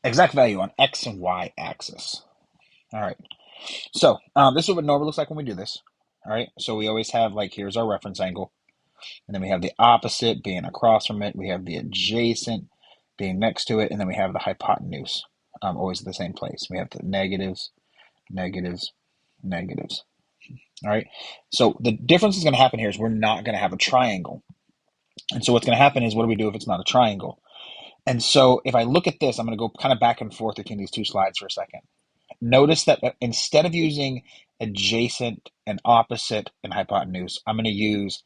exact value on X and Y axis. All right. So this is what normal looks like when we do this. All right. So we always have like, here's our reference angle. And then we have the opposite being across from it. We have the adjacent being next to it. And then we have the hypotenuse always at the same place. We have the negatives, negatives, negatives. All right. So the difference is going to happen here is we're not going to have a triangle. And so what's going to happen is, what do we do if it's not a triangle? And so if I look at this, I'm going to go kind of back and forth between these two slides for a second. Notice that instead of using adjacent and opposite and hypotenuse, I'm going to use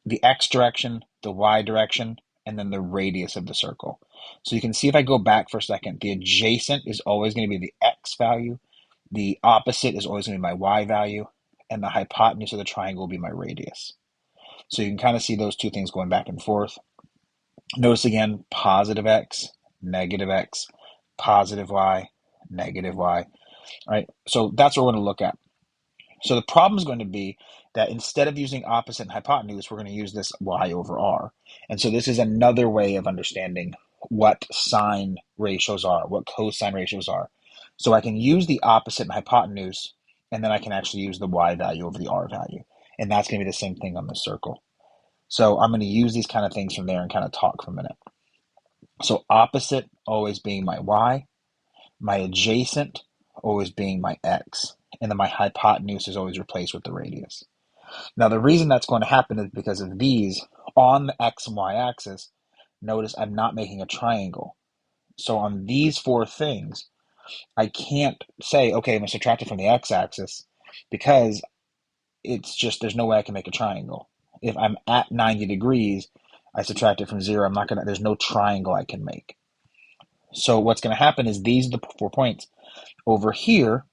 the x direction, the y direction, and then the radius of the circle. So you can see if I go back for a second, the adjacent is always going to be the x value, the opposite is always going to be my y value, and the hypotenuse of the triangle will be my radius. So you can kind of see those two things going back and forth. Notice again, positive x, positive y, negative y. All right, so that's what we're going to look at. So the problem is going to be that instead of using opposite and hypotenuse, we're going to use this y over r. And so this is another way of understanding what sine ratios are, what cosine ratios are. So I can use the opposite and hypotenuse, and then I can actually use the y value over the r value. And that's going to be the same thing on the circle. So I'm going to use these kind of things from there and kind of talk for a minute. So opposite always being my y, my adjacent always being my x, and then my hypotenuse is always replaced with the radius. Now the reason that's going to happen is because of these on the x and y axis. Notice I'm not making a triangle. So on these four things, I can't say, okay, I'm going to subtract it from the x-axis, because it's just, there's no way I can make a triangle. If I'm at 90 degrees, I subtract it from 0, there's no triangle I can make. So what's going to happen is these are the 4 points. Over here,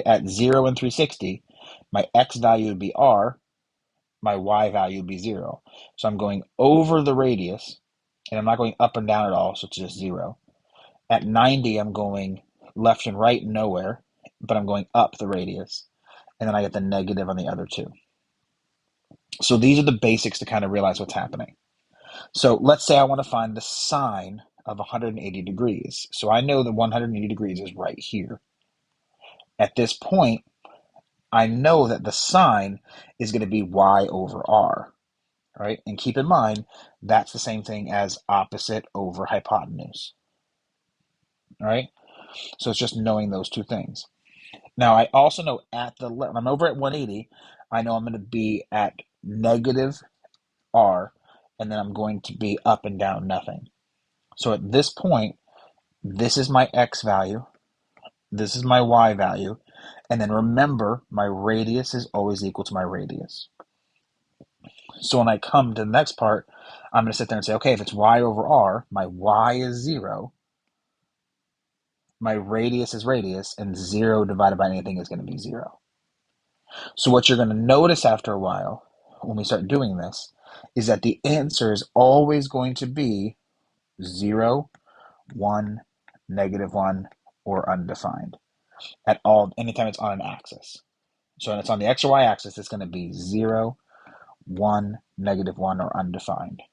at 0 and 360, my x value would be r, my y value would be 0. So I'm going over the radius, and I'm not going up and down at all, so it's just 0. At 90, I'm going left and right nowhere, but I'm going up the radius. And then I get the negative on the other two. So these are the basics to kind of realize what's happening. So let's say I want to find the sine of 180 degrees. So I know that 180 degrees is right here. At this point, I know that the sine is going to be y over r, right? And keep in mind, that's the same thing as opposite over hypotenuse, all right? So it's just knowing those two things. Now, I also know when I'm over at 180, I know I'm going to be at negative r, and then I'm going to be up and down nothing. So at this point, this is my x value, this is my y value, and then remember, my radius is always equal to my radius. So when I come to the next part, I'm going to sit there and say, okay, if it's y over r, my y is 0, my radius is radius, and 0 divided by anything is going to be 0. So what you're going to notice after a while, when we start doing this, is that the answer is always going to be 0, 1, -1, or undefined anytime it's on an axis. So when it's on the x or y axis, it's going to be 0, 1, -1, or undefined.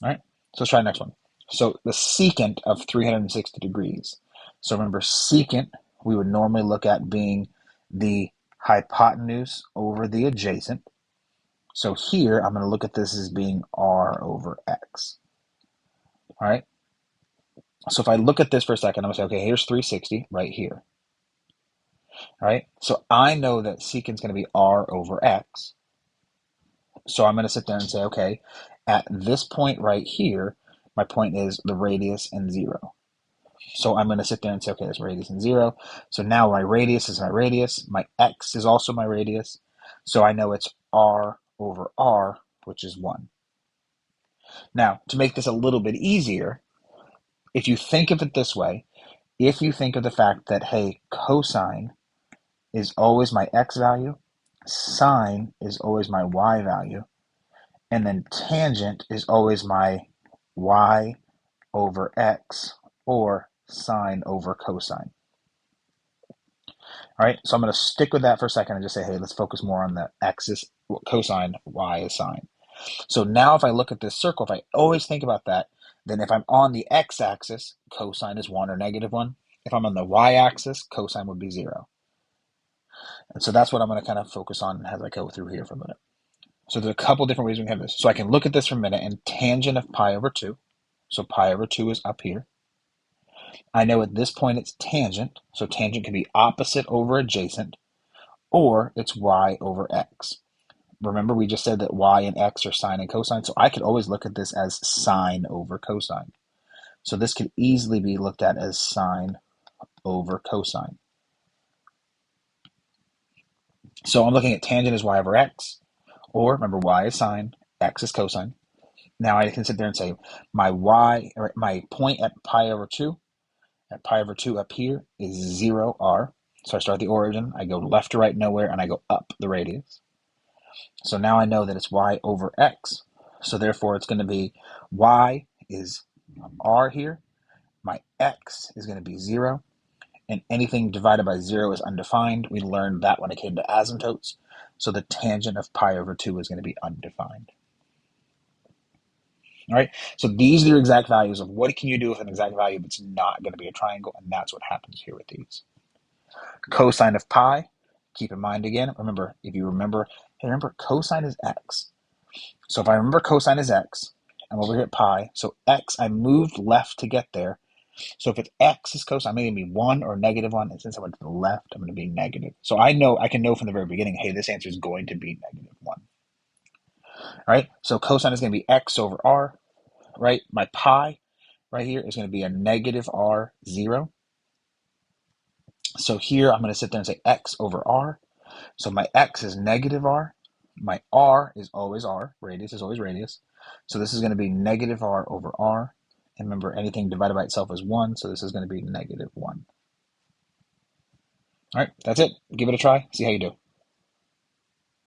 All right, so let's try the next one. So the secant of 360 degrees. So remember, secant, we would normally look at being the hypotenuse over the adjacent. So here, I'm going to look at this as being r over x. All right, so if I look at this for a second, I'm going to say, okay, here's 360 right here. All right, so I know that secant is going to be r over x. So I'm going to sit there and say, okay, at this point right here, my point is the radius and 0. So I'm going to sit there and say, okay, this radius and 0. So now my radius is my radius. My x is also my radius. So I know it's r over r, which is 1. Now, to make this a little bit easier, if you think of it this way, if you think of the fact that, hey, cosine is always my x value, sine is always my y value, and then tangent is always my y over x, or sine over cosine. All right, so I'm going to stick with that for a second and just say, hey, let's focus more on the x is cosine, y is sine. So now if I look at this circle, if I always think about that, Then if I'm on the x-axis, cosine is 1 or -1. If I'm on the y-axis, cosine would be 0. And so that's what I'm going to kind of focus on as I go through here for a minute. So there's a couple different ways we can have this. So I can look at this for a minute, and tangent of pi over 2. So pi over 2 is up here. I know at this point it's tangent. So tangent can be opposite over adjacent, or it's y over x. Remember, we just said that y and x are sine and cosine, so I could always look at this as sine over cosine. So this could easily be looked at as sine over cosine. So I'm looking at tangent as y over x, or remember, y is sine, x is cosine. Now I can sit there and say my point at pi over 2, up here is 0r. So I start the origin, I go left to right nowhere, and I go up the radius. So now I know that it's y over x. So therefore it's going to be y is r here, my x is going to be 0, and anything divided by 0 is undefined. We learned that when it came to asymptotes. So the tangent of pi over 2 is going to be undefined. All right, so these are your exact values of what can you do with an exact value that's not going to be a triangle, and that's what happens here with these. Cosine of pi, keep in mind again, remember, if you remember, hey, remember cosine is x. So if I remember cosine is x, I'm over here at pi, so x, I moved left to get there. So if it's x is cosine, I'm going to be 1 or -1, and since I went to the left, I'm going to be negative. So I can know from the very beginning, hey, this answer is going to be -1. All right, so cosine is going to be x over r, right? My pi right here is going to be a -r0. So here I'm going to sit there and say x over r. So my x is -r. My r is always r. Radius is always radius. So this is going to be -r over r. And remember, anything divided by itself is 1. So this is going to be -1. All right, that's it. Give it a try. See how you do.